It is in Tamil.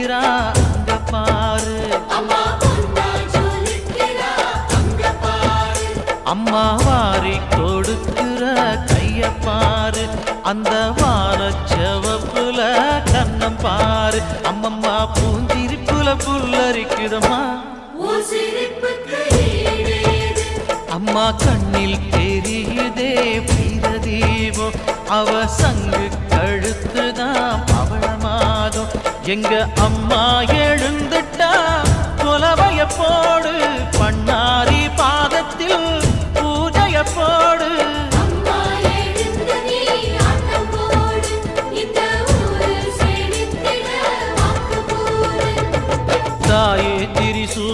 ஜொலிக்கிறா அங்க பாரு. அம்மா வாரி கொடுக்கிற கைய பாரு, அந்த வானச்சவப்புல கண்ணம் பாரு. அம்மம்மா பூஞ்சிரிப்புல புல்லரிக்குதம்மா, அம்மா கண்ணில் தெரியுதே வீரதீபம். அவ சங்கு கழுத்துதான் பவளமாகும். எங்க அம்மா எழுந்துட்டா கொலவைய போடு, பண்ணாரி பாதத்தில் பூஜைய போடு. தாயே திரிசூ